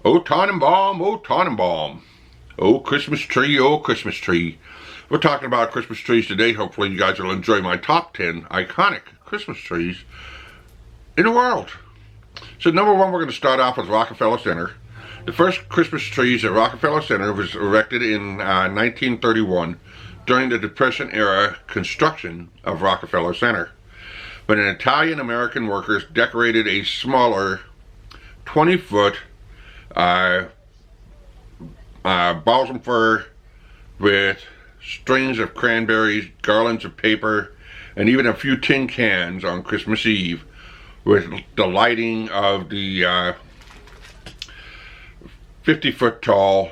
Oh Tannenbaum, oh Tannenbaum. Oh Christmas tree, oh Christmas tree. We're talking about Christmas trees today. Hopefully you guys will enjoy my top 10 iconic Christmas trees in the world. So number one, we're going to start off with Rockefeller Center. The first Christmas trees at Rockefeller Center was erected in 1931 during the Depression era construction of Rockefeller Center. But an Italian-American workers decorated a smaller 20-foot balsam fir with strings of cranberries, garlands of paper, and even a few tin cans on Christmas Eve, with the lighting of the 50-foot tall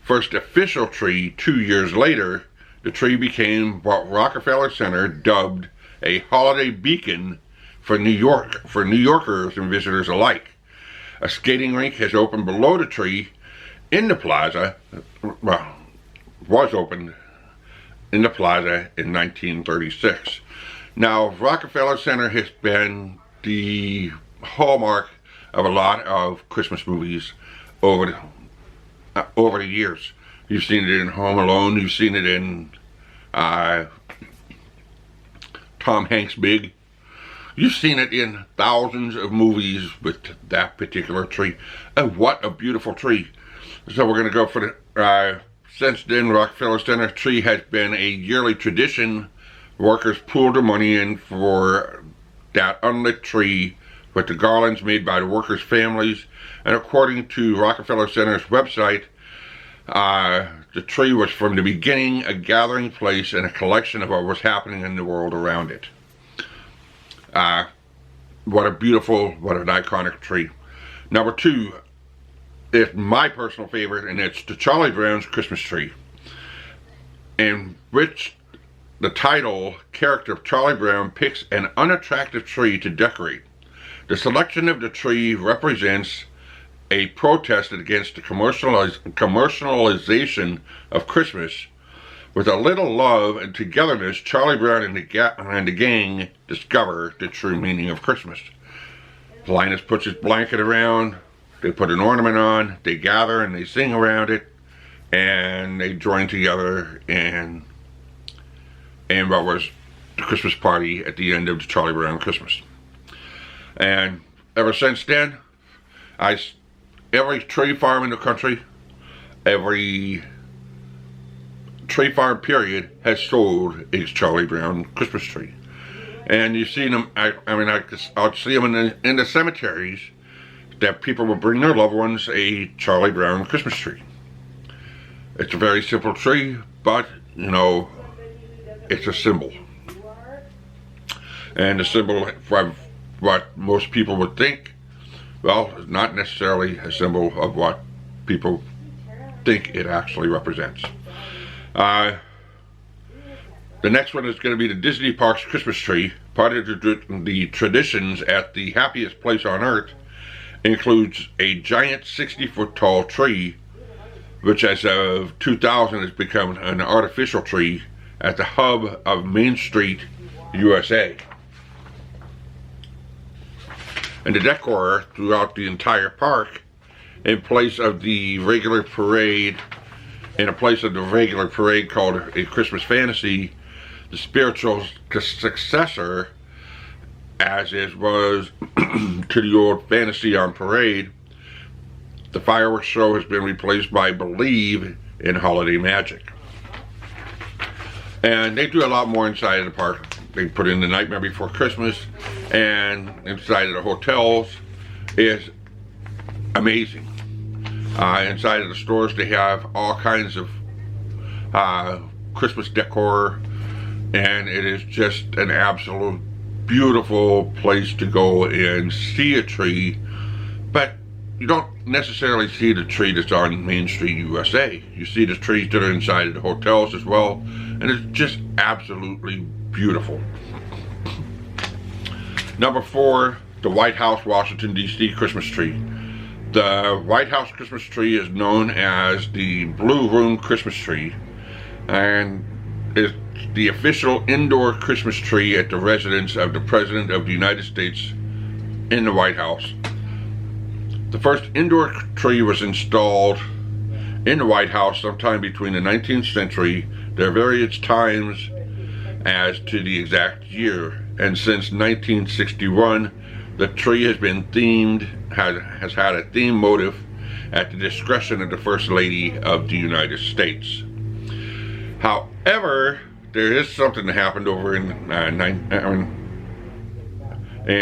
first official tree 2 years later. The tree became what Rockefeller Center dubbed a holiday beacon for New Yorkers and visitors alike. A skating rink has opened below the tree in the plaza, well, was opened in the plaza in 1936. Now, Rockefeller Center has been the hallmark of a lot of Christmas movies over the years. You've seen it in Home Alone, you've seen it in Tom Hanks' Big. You've seen it in thousands of movies with that particular tree. And what a beautiful tree. So we're going to go for the, since then, Rockefeller Center tree has been a yearly tradition. Workers pool their money in for that unlit tree with the garlands made by the workers' families. And according to Rockefeller Center's website, the tree was from the beginning a gathering place and a collection of what was happening in the world around it. What a beautiful, what an iconic tree. Number two is my personal favorite, and it's the Charlie Brown's Christmas tree, in which the title character of Charlie Brown picks an unattractive tree to decorate. The selection of the tree represents a protest against the commercialization of Christmas. With a little love and togetherness, Charlie Brown and the gang discover the true meaning of Christmas. Linus puts his blanket around, they put an ornament on, they gather and they sing around it, and they join together in what was the Christmas party at the end of the Charlie Brown Christmas. And ever since then, every tree farm in the country, every tree farm period has sold a Charlie Brown Christmas tree. And you've seen them, I'll see them in the cemeteries, that people will bring their loved ones a Charlie Brown Christmas tree. It's a very simple tree, but, you know, it's a symbol. And the symbol of what most people would think, well, is not necessarily a symbol of what people think it actually represents. The next one is going to be the Disney Parks Christmas tree. Part of the traditions at the happiest place on earth includes a giant 60-foot tall tree, which as of 2000 has become an artificial tree at the hub of Main Street, USA. And the decor throughout the entire park, in place of the regular parade, called A Christmas Fantasy, the spiritual successor, as it was to the old Fantasy on Parade, the fireworks show has been replaced by Believe in Holiday Magic. And they do a lot more inside of the park. They put in the Nightmare Before Christmas, and inside of the hotels is amazing. Inside of the stores, they have all kinds of Christmas decor, and it is just an absolute beautiful place to go and see a tree. But you don't necessarily see the tree that's on Main Street, USA. You see the trees that are inside of the hotels as well, and it's just absolutely beautiful. Number four, the White House, Washington, D.C. Christmas tree. The White House Christmas tree is known as the Blue Room Christmas tree, and is the official indoor Christmas tree at the residence of the President of the United States in the White House. The first indoor tree was installed in the White House sometime between the 19th century. There are various times as to the exact year, and since 1961 the tree has been themed, has had a theme motif at the discretion of the First Lady of the United States. However, there is something that happened over in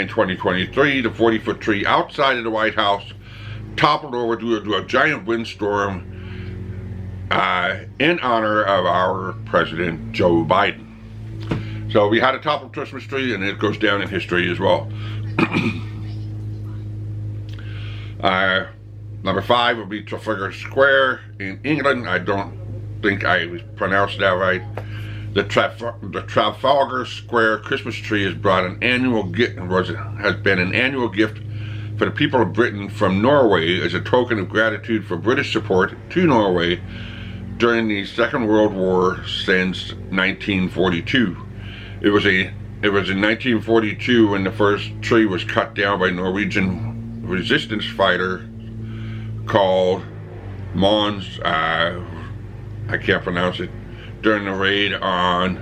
2023. The 40-foot tree outside of the White House toppled over due to a giant windstorm in honor of our President Joe Biden. So we had a toppled Christmas tree, and it goes down in history as well. Number 5 would be Trafalgar Square in England. I don't think I pronounced that right. The Trafalgar Square Christmas tree has brought an annual gift, has been an annual gift for the people of Britain from Norway as a token of gratitude for British support to Norway during the Second World War since 1942. It was in 1942 when the first tree was cut down by Norwegian resistance fighter called Mons, I can't pronounce it, during the raid on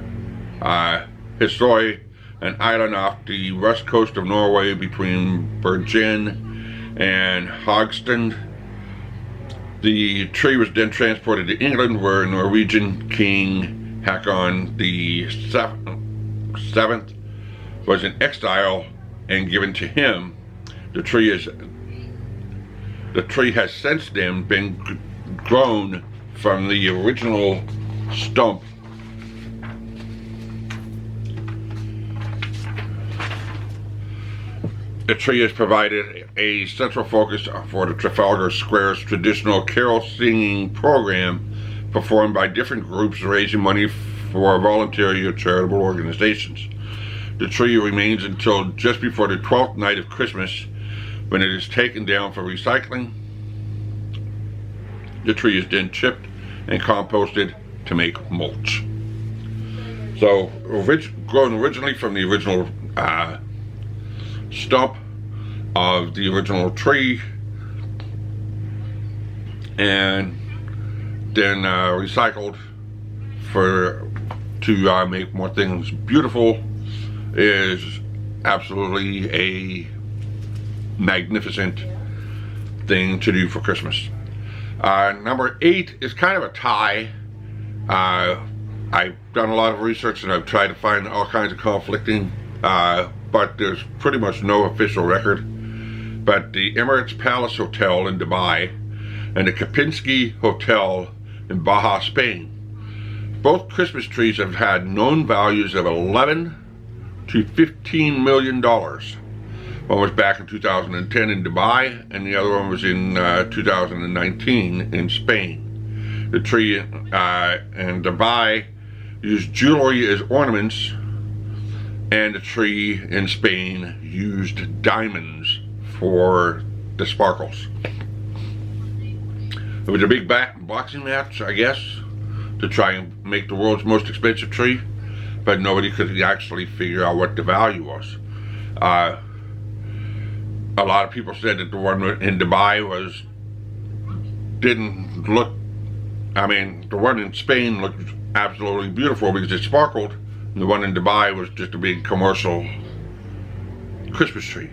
Hisøy, an island off the west coast of Norway between Bergen and Hogstad. The tree was then transported to England, where Norwegian King Haakon the Seventh was in exile and given to him. The tree has since then been grown from the original stump. The tree has provided a central focus for the Trafalgar Square's traditional carol singing program, performed by different groups raising money for voluntary or charitable organizations. The tree remains until just before the 12th night of Christmas, when it is taken down for recycling. The tree is then chipped and composted to make mulch. So, grown originally from the original stump of the original tree, and then recycled to make more things beautiful, is absolutely a magnificent thing to do for Christmas. Number 8 is kind of a tie. I've done a lot of research and I've tried to find all kinds of conflicting, but there's pretty much no official record. But the Emirates Palace Hotel in Dubai and the Kempinski Hotel in Baja, Spain, both Christmas trees have had known values of $11 to $15 million. One was back in 2010 in Dubai, and the other one was in 2019 in Spain. The tree in Dubai used jewelry as ornaments, and the tree in Spain used diamonds for the sparkles. It was a big boxing match, I guess, to try and make the world's most expensive tree, but nobody could actually figure out what the value was. A lot of people said that the one in Dubai didn't look, I mean, the one in Spain looked absolutely beautiful because it sparkled, and the one in Dubai was just a big commercial Christmas tree.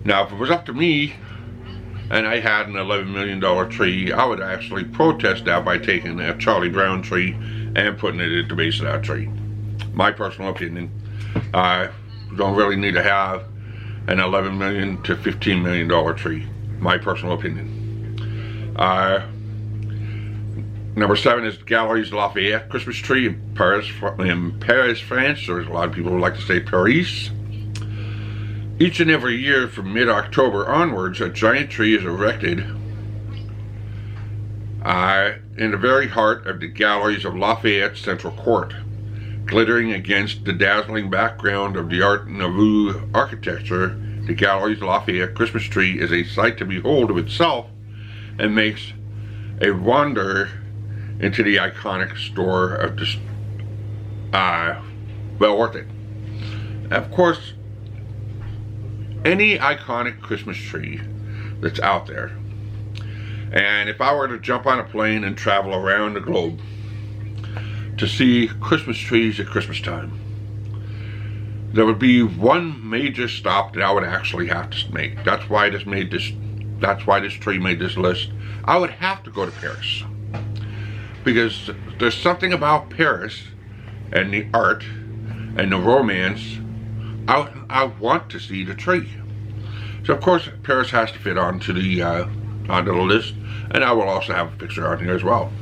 Now, if it was up to me, and I had an $11 million tree, I would actually protest that by taking a Charlie Brown tree and putting it at the base of that tree. My personal opinion. Don't really need to have an $11 million to $15 million tree. My personal opinion. Number 7 is Galeries Lafayette Christmas tree in Paris, France. There's a lot of people who like to say Paris. Each and every year from mid-October onwards, a giant tree is erected in the very heart of the galleries of Lafayette Central Court. Glittering against the dazzling background of the Art Nouveau architecture, the Galeries Lafayette Christmas tree is a sight to behold of itself and makes a wander into the iconic store of this, well worth it. Of course, any iconic Christmas tree that's out there. And if I were to jump on a plane and travel around the globe to see Christmas trees at Christmas time, there would be one major stop that I would actually have to make. That's why this tree made this list. I would have to go to Paris, because there's something about Paris and the art and the romance. I want to see the tree. So of course Paris has to fit onto the list, and I will also have a picture on here as well.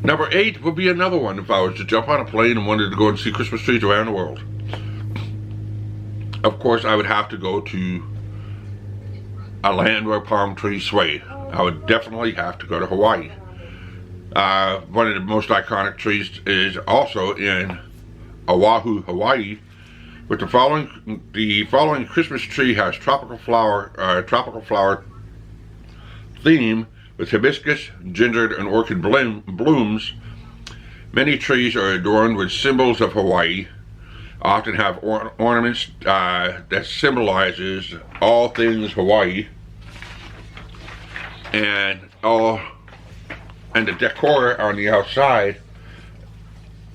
Number 8 would be another one if I was to jump on a plane and wanted to go and see Christmas trees around the world. Of course, I would have to go to a land where palm trees sway. I would definitely have to go to Hawaii. One of the most iconic trees is also in Oahu, Hawaii. With the following Christmas tree has tropical flower theme with hibiscus, ginger, and orchid blooms. Many trees are adorned with symbols of Hawaii. Often have ornaments that symbolizes all things Hawaii, and the decor on the outside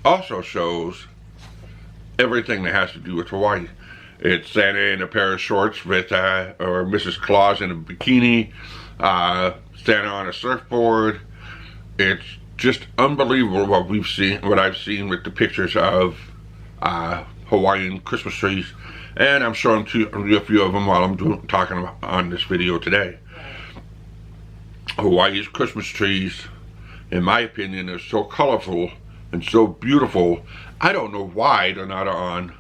also shows everything that has to do with Hawaii. It's Santa in a pair of shorts with or Mrs. Claus in a bikini, Santa on a surfboard. It's just unbelievable what I've seen with the pictures of Hawaiian Christmas trees, and I'm showing you a few of them while I'm talking on this video today. Hawaii's Christmas trees, in my opinion, are so colorful and so beautiful. I don't know why they're not on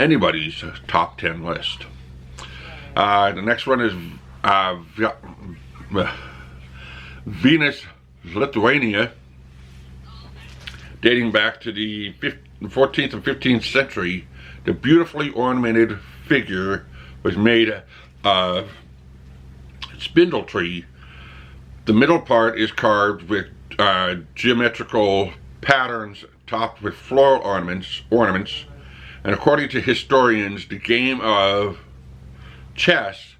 anybody's top 10 list. The next one is Vilnius, Lithuania, dating back to the 14th and 15th century. The beautifully ornamented figure was made of spindle tree. The middle part is carved with geometrical patterns topped with floral ornaments, and according to historians, the game of chess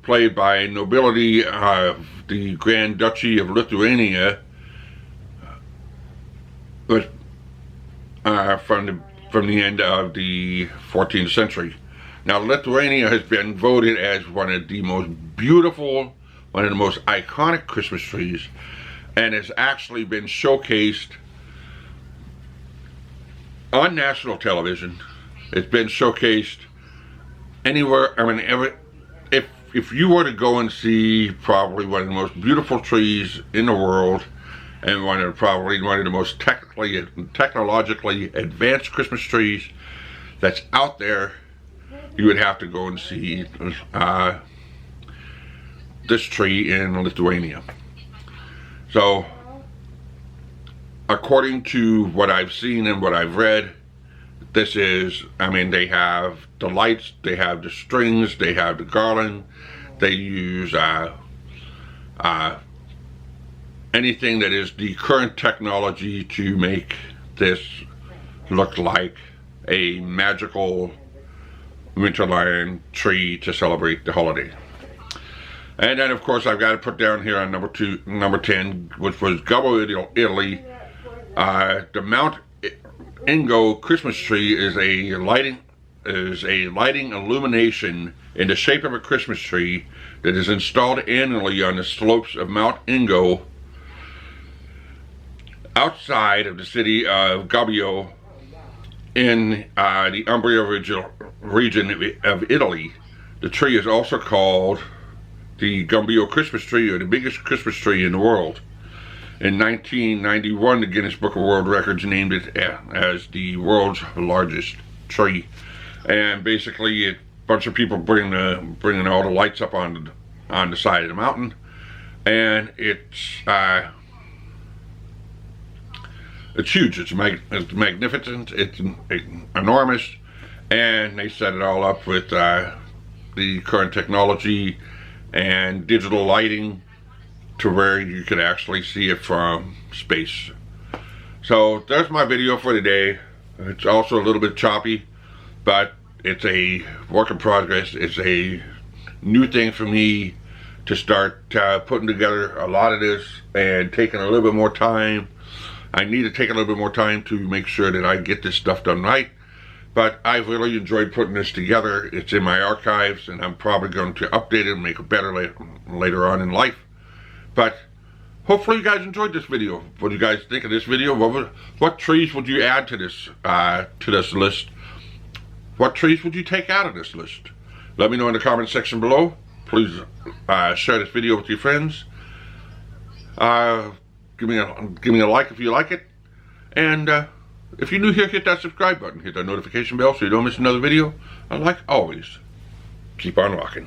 played by nobility of the Grand Duchy of Lithuania was from the end of the 14th century. Now, Lithuania has been voted as one of the most beautiful, one of the most iconic Christmas trees, and has actually been showcased on national television. It's been showcased anywhere. I mean, if you were to go and see probably one of the most beautiful trees in the world, and probably one of the most technologically advanced Christmas trees that's out there, you would have to go and see this tree in Lithuania. So, according to what I've seen and what I've read, this is, I mean, they have the lights, they have the strings, they have the garland, they use anything that is the current technology to make this look like a magical winterland tree to celebrate the holiday. And then of course I've got to put down here on number 10, which was Gubbio, Italy. The Mount Ingo Christmas tree is a lighting illumination in the shape of a Christmas tree that is installed annually on the slopes of Mount Ingo outside of the city of Gubbio in the Umbria region of Italy. The tree is also called the Gubbio Christmas tree, or the biggest Christmas tree in the world. In 1991, the Guinness Book of World Records named it as the world's largest tree. And basically, a bunch of people bringing all the lights up on the side of the mountain, and it's huge. It's magnificent. It's enormous, and they set it all up with the current technology and digital lighting to where you can actually see it from space. So there's my video for today. It's also a little bit choppy, but it's a work in progress. It's a new thing for me to start putting together a lot of this and taking a little bit more time. I need to take a little bit more time to make sure that I get this stuff done right. But I've really enjoyed putting this together. It's in my archives, and I'm probably going to update it and make it better later on in life. But hopefully you guys enjoyed this video. What do you guys think of this video? What trees would you add to this list? What trees would you take out of this list? Let me know in the comment section below. Please share this video with your friends. Give me a like if you like it. And if you're new here, hit that subscribe button. Hit that notification bell so you don't miss another video. And like always, keep on rocking.